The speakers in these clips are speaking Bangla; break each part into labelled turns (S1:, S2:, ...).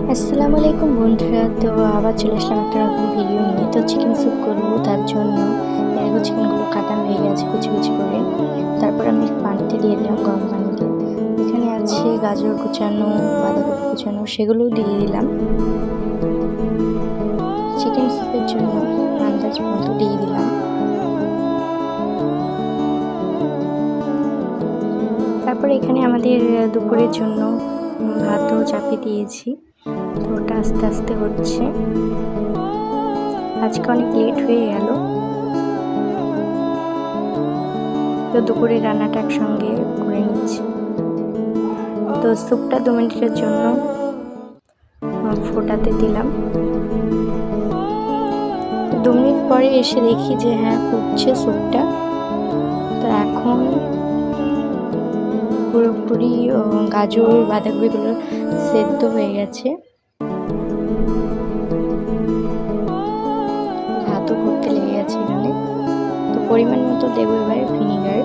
S1: আসসালামু আলাইকুম বন্ধুরা। তো আবার চলে আসলাম একটা নতুন ভিডিও নিয়ে। তো চিকেন স্যুপ করবো, তার জন্য দেখো চিকেনগুলো কাটানো হয়ে গেছে কুচি কুচি করে। তারপর আমি পানিতে দিয়ে দিলাম, গরম পানিতে। এখানে আছে গাজর কুচানো, বাঁধাকপি কুচানো, সেগুলোও দিয়ে দিলাম। চিকেন স্যুপের জন্য আন্দাজ মতো দিয়ে দিলাম। তারপরে এখানে আমাদের দুপুরের জন্য ভাতও চাপিয়ে দিয়েছি। তো ওটা আস্তে আস্তে হচ্ছে। আজকে অনেক লেট হয়ে গেল, তো দুপুরে রান্নাটা একসঙ্গে করে নিচ্ছি। তো স্যুপটা 2 মিনিটের জন্য ফোটাতে দিলাম। 2 মিনিট পরে এসে দেখি যে হ্যাঁ, ফুটছে স্যুপটা। তো এখন পুরোপুরি গাজর বাঁধাকপিগুলো সেদ্ধ হয়ে গেছে। ভাতও ফুটতে লেগে গেছে এখানে। তো পরিমাণ মতো দেবো এবার ভিনিগার।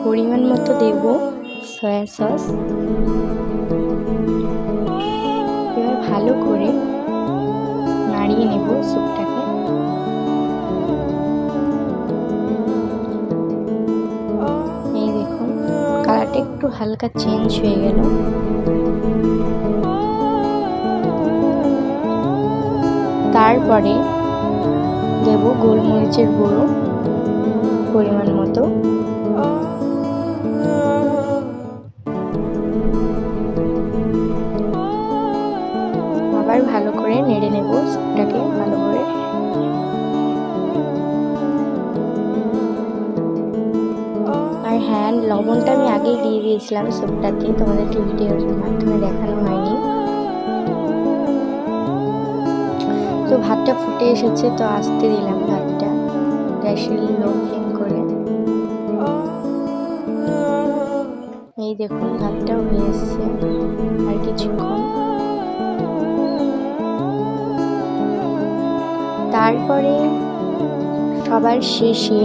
S1: পরিমাণ মতো দেব সয়া সস। এবার ভালো করে নাড়িয়ে নেব স্যুপটাকে। এই দেখুন, কালারটা একটু হালকা চেঞ্জ হয়ে গেল। তারপরে দেব গোলমরিচের গুঁড়ো পরিমাণ মতো। আবার ভালো করে নেড়ে নেব স্যুপটাকে ভালো করে। আর হ্যাঁ, লবণটা আমি আগেই দিয়ে দিয়েছিলাম স্যুপটাতে, তোমাদেরকে ভিডিওর মাধ্যমে দেখানো হয়নি। তো ভাতটা ফুটে এসেছে, তো আস্তে দিলাম ভাতটা, গ্যাসের লো ফ্লেম করে। এই দেখুন, ভাতটাও হয়ে এসছে আর কিছুক্ষণ। তারপরে সবার শেষে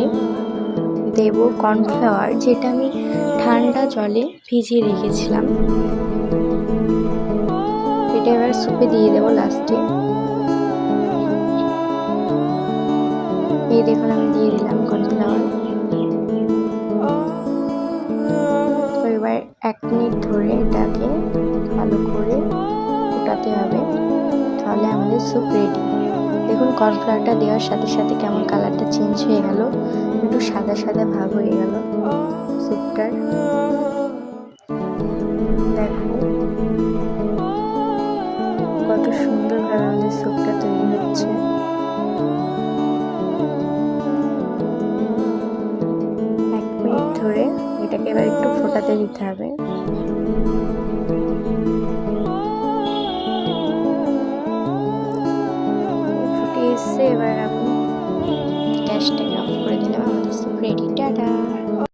S1: দেব কর্নফ্লাওয়ার, যেটা আমি ঠান্ডা জলে ভিজিয়ে রেখেছিলাম। এটা এবার স্যুপে দিয়ে দেবো লাস্টে। এই দেখুন, আমি দিয়ে দিলাম কর্নফ্লাওয়ার। তো এবার 1 মিনিট ধরে এটাকে ভালো করে ফোটাতে হবে, তাহলে আমাদের স্যুপ রেডি। দেখুন, কর্নফ্লাওয়ারটা দেওয়ার সাথে সাথে কেমন কালারটা চেঞ্জ হয়ে গেল, একটু সাদা সাদা ভাব হয়ে গেল স্যুপটার। দেখো কত সুন্দরভাবে আমাদের স্যুপটা তৈরি হচ্ছে। ধরে এটাকে এবার একটু ফোটাতে দিতে হবে। ফুটে এসছে, এবার আমি গ্যাসটাকে অফ করে দিলাম। আমাদের স্যুপ রেডি। টাটা।